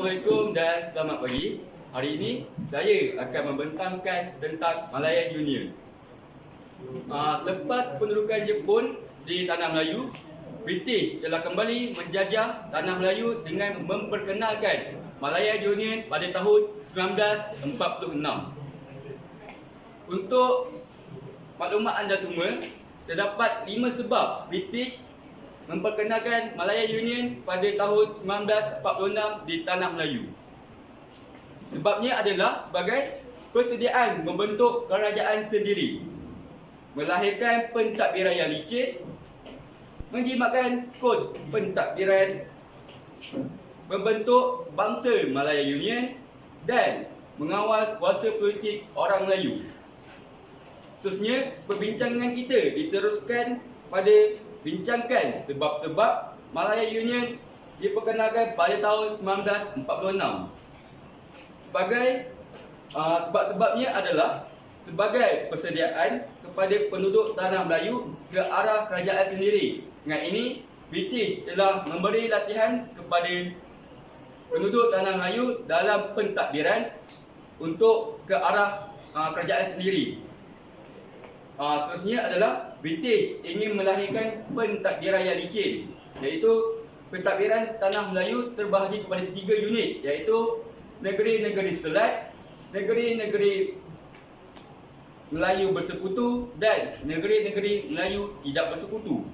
Assalamualaikum dan selamat pagi. Hari ini saya akan membentangkan tentang Malaya Union. Selepas pendudukan Jepun di Tanah Melayu, British telah kembali menjajah Tanah Melayu dengan memperkenalkan Malaya Union pada tahun 1946. Untuk maklumat anda semua, terdapat 5 sebab British memperkenalkan Malaya Union pada tahun 1946 di Tanah Melayu. Sebabnya adalah sebagai persediaan membentuk kerajaan sendiri, melahirkan pentadbiran yang licin, menjimatkan kos pentadbiran, membentuk bangsa Malaya Union dan mengawal kuasa politik orang Melayu. Seterusnya, perbincangan kita diteruskan pada bincangkan sebab-sebab Malaya Union diperkenalkan pada tahun 1946. Sebab-sebabnya adalah sebagai persediaan kepada penduduk Tanah Melayu ke arah kerajaan sendiri. Dengan ini, British telah memberi latihan kepada penduduk Tanah Melayu dalam pentadbiran untuk ke arah kerajaan sendiri. Seterusnya adalah British ingin melahirkan pentadbiran yang licin, iaitu pentadbiran Tanah Melayu terbahagi kepada 3 unit, iaitu negeri-negeri Selat, negeri-negeri Melayu bersekutu dan negeri-negeri Melayu tidak bersekutu.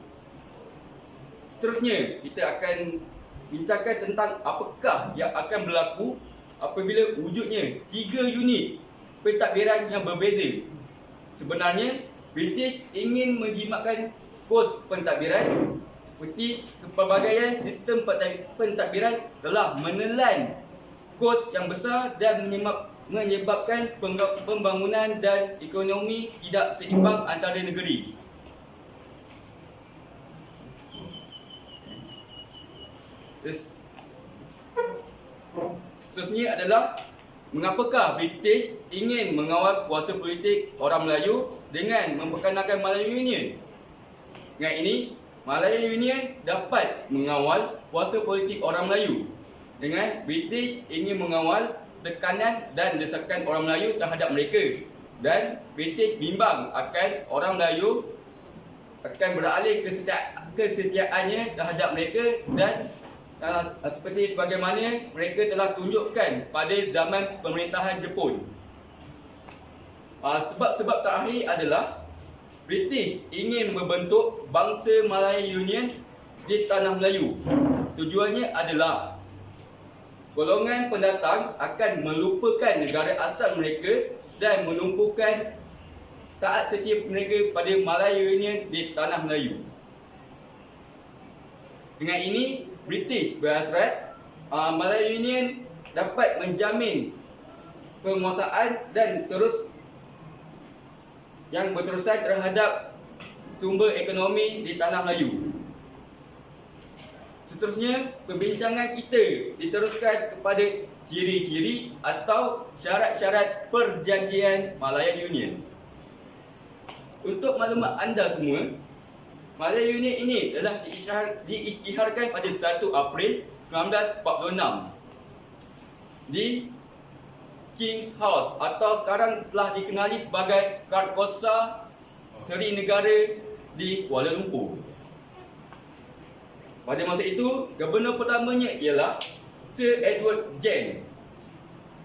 Seterusnya, kita akan bincangkan tentang apakah yang akan berlaku apabila wujudnya 3 unit pentadbiran yang berbeza. Sebenarnya, British ingin menjimatkan kos pentadbiran seperti kepelbagaian sistem pentadbiran telah menelan kos yang besar dan menyebabkan pembangunan dan ekonomi tidak seimbang antara negeri. Seterusnya adalah mengapakah British ingin mengawal kuasa politik orang Melayu dengan memperkenalkan Malaya Union. Dengan ini, Malaya Union dapat mengawal kuasa politik orang Melayu dengan British ingin mengawal tekanan dan desakan orang Melayu terhadap mereka, dan British bimbang akan orang Melayu akan beralih kesetiaannya terhadap mereka dan seperti sebagaimana mereka telah tunjukkan pada zaman pemerintahan Jepun. Sebab-sebab terakhir adalah British ingin membentuk bangsa Malaya Union di Tanah Melayu. Tujuannya adalah golongan pendatang akan melupakan negara asal mereka dan menumpukan taat setia mereka pada Malaya Union di Tanah Melayu. Dengan ini, British berhasrat Malaya Union dapat menjamin penguasaan dan yang berterusan terhadap sumber ekonomi di Tanah Melayu. Seterusnya, perbincangan kita diteruskan kepada ciri-ciri atau syarat-syarat perjanjian Malaya Union. Untuk maklumat anda semua, Malaya Union ini telah diisytiharkan pada 1 April 1946 di King's House atau sekarang telah dikenali sebagai Karkosa Seri Negara di Kuala Lumpur. Pada masa itu, gubernur pertamanya ialah Sir Edward Gen.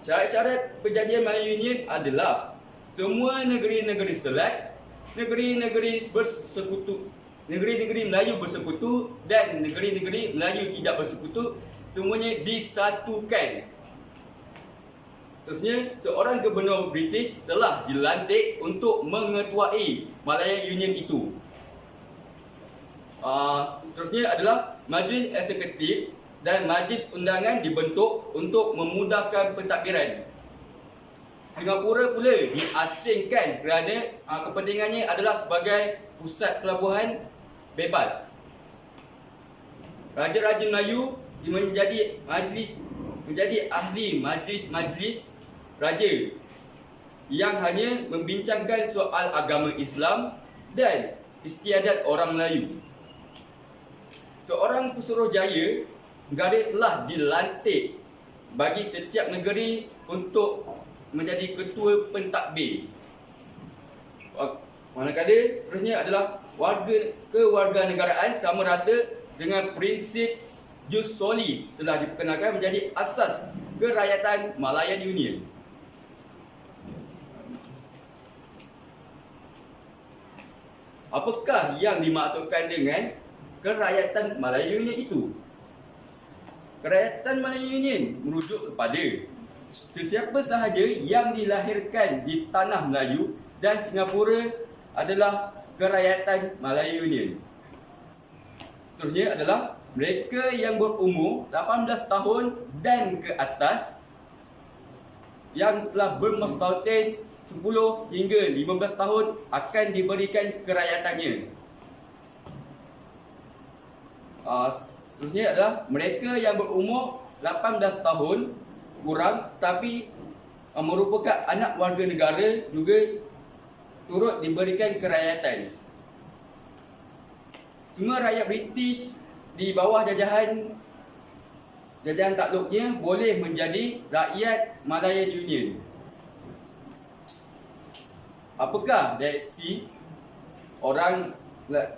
Syarat-syarat perjanjian Malaya Union adalah semua negeri-negeri Selat, negeri-negeri Melayu bersekutu dan negeri-negeri Melayu tidak bersekutu semuanya disatukan. Seterusnya, seorang gubernur British telah dilantik untuk mengetuai Malaya Union itu. Seterusnya adalah Majlis Eksekutif dan Majlis Undangan dibentuk untuk memudahkan pentadbiran. Singapura pula diasingkan kerana kepentingannya adalah sebagai pusat pelabuhan bebas. Raja-raja Melayu menjadi ahli majlis raja yang hanya membincangkan soal agama Islam dan istiadat orang Melayu. Seorang Pusuruhjaya negara telah dilantik bagi setiap negeri untuk menjadi ketua pentadbir. Manakala seterusnya adalah kewarganegaraan sama rata dengan prinsip jus soli telah diperkenalkan menjadi asas kerakyatan Malayan Union. Apakah yang dimaksudkan dengan kerakyatan Malayan Union itu? Kerakyatan Malayan Union merujuk kepada sesiapa sahaja yang dilahirkan di tanah Melayu dan Singapura adalah kerakyatan Malayan Union. Seterusnya adalah mereka yang berumur 18 tahun dan ke atas yang telah bermastautin 10 hingga 15 tahun akan diberikan kerayyatannya. Seterusnya adalah mereka yang berumur 18 tahun kurang tapi merupakan anak warga negara juga turut diberikan kerakyatan. Semua rakyat British di bawah jajahan takluknya boleh menjadi rakyat Malayan Union. Apakah reaksi orang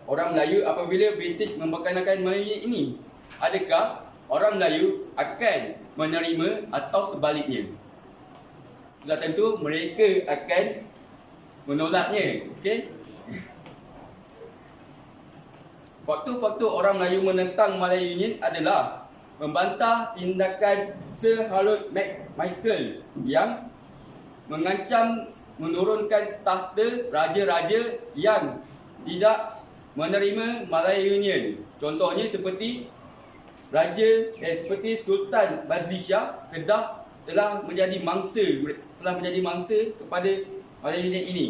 Melayu apabila British memperkenalkan Malayan ini? Adakah orang Melayu akan menerima atau sebaliknya? Sudah tentu mereka akan menolaknya. Okey. Faktor-faktor orang Melayu menentang Malayan Union adalah membantah tindakan Sir Harold Michael yang mengancam menurunkan takhta raja-raja yang tidak menerima Malayan Union. Contohnya seperti seperti Sultan Badli Shah Kedah telah menjadi mangsa kepada Malayan Union ini.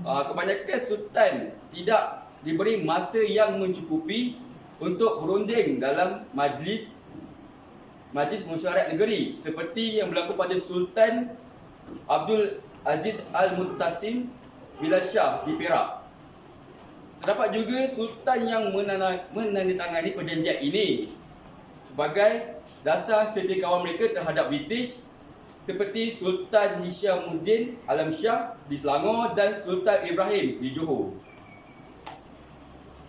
Kebanyakan sultan tidak diberi masa yang mencukupi untuk berunding dalam majlis mesyuarat negeri seperti yang berlaku pada Sultan Abdul Aziz Al-Muttasim Bilal Shah di Perak. Terdapat juga sultan yang menandatangani perjanjian ini sebagai dasar setia kawan mereka terhadap British seperti Sultan Hishamuddin Alam Shah di Selangor dan Sultan Ibrahim di Johor.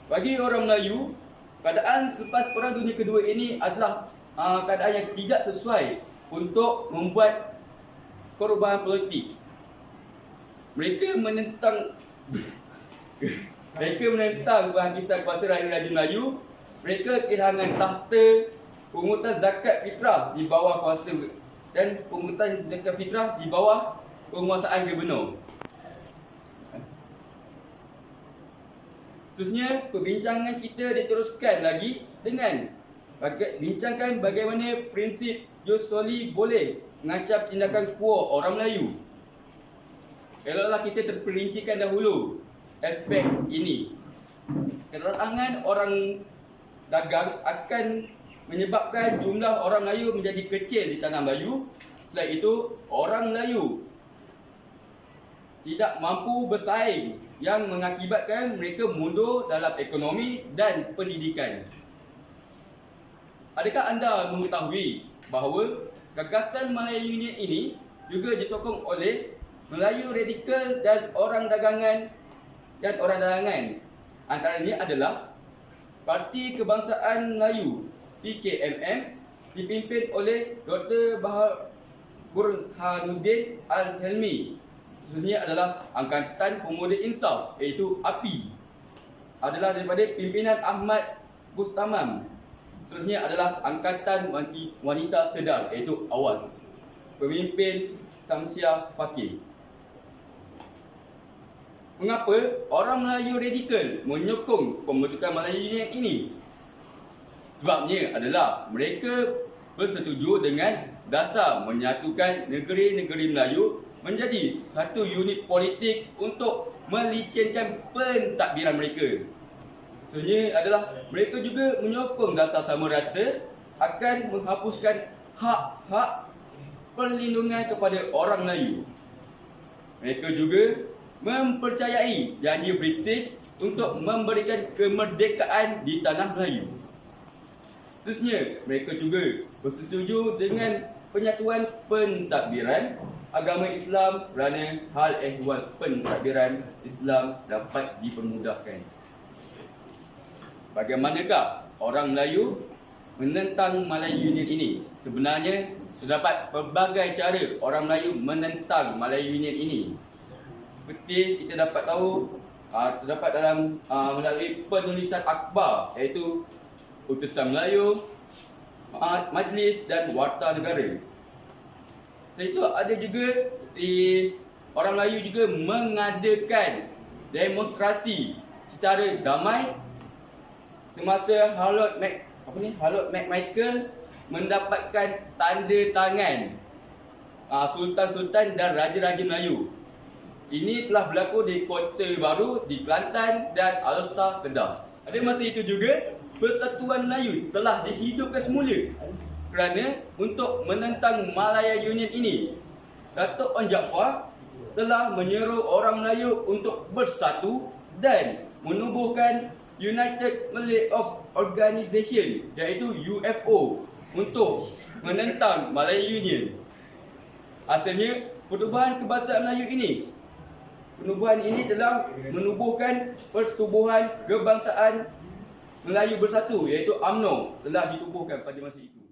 Bagi orang Melayu, keadaan selepas Perang Dunia Kedua ini adalah keadaan yang tidak sesuai untuk membuat perubahan politik. Mereka menentang penghabisan kuasa Raja Melayu. Mereka kehilangan takhta, pungutan zakat fitrah di bawah kuasa dan pungutan zakat fitrah di bawah penguasaan gubernur. Seterusnya, perbincangan kita diteruskan lagi dengan bincangkan bagaimana prinsip jus soli boleh mengancam tindakan kuat orang Melayu. Eloklah kita terperincikan dahulu aspek ini. Kedatangan orang dagang akan menyebabkan jumlah orang Melayu menjadi kecil di tanah Melayu. Selain itu, orang Melayu tidak mampu bersaing yang mengakibatkan mereka mundur dalam ekonomi dan pendidikan. Adakah anda mengetahui bahawa gagasan Malayan Union ini juga disokong oleh Melayu radikal dan orang dagangan? Antaranya adalah Parti Kebangsaan Melayu PKMM dipimpin oleh Dr. Burhanuddin Al-Helmi. Seterusnya adalah Angkatan Pemuda Insaf iaitu API, adalah daripada pimpinan Ahmad Bustamam. Seterusnya adalah Angkatan Wanita Sedar iaitu AWAS, pemimpin Samsiah Fakir. Mengapa orang Melayu radikal menyokong pembentukan Malayan Union ini? Sebabnya adalah mereka bersetuju dengan dasar menyatukan negeri-negeri Melayu menjadi satu unit politik untuk melicinkan pentadbiran mereka. Sebenarnya adalah mereka juga menyokong dasar sama rata akan menghapuskan hak-hak perlindungan kepada orang Melayu. Mereka juga mempercayai janji British untuk memberikan kemerdekaan di tanah Melayu. Seterusnya, mereka juga bersetuju dengan penyatuan pentadbiran agama Islam kerana hal ehwal pentadbiran Islam dapat dipermudahkan. Bagaimanakah orang Melayu menentang Melayu Union ini? Sebenarnya terdapat pelbagai cara orang Melayu menentang Melayu Union ini. Seperti kita dapat tahu, terdapat dalam melalui penulisan akhbar, iaitu Utusan Melayu, Majlis dan Warta Negara. Selain itu ada juga orang Melayu juga mengadakan demonstrasi secara damai semasa Harold McMichael mendapatkan tanda tangan Sultan-Sultan dan Raja-Raja Melayu. Ini telah berlaku di Kota Baru, di Kelantan dan Alor, Kedah. Pada masa itu juga Persatuan Melayu telah dihidupkan semula kerana untuk menentang Malaya Union ini. Datuk Onn Jaafar telah menyeru orang Melayu untuk bersatu dan menubuhkan United Malay of Organisation, iaitu UFO, untuk menentang Malaya Union. Hasilnya, perubahan kebangsaan Melayu ini telah menubuhkan pertubuhan kebangsaan Melayu Bersatu, iaitu UMNO, telah ditubuhkan pada masa itu.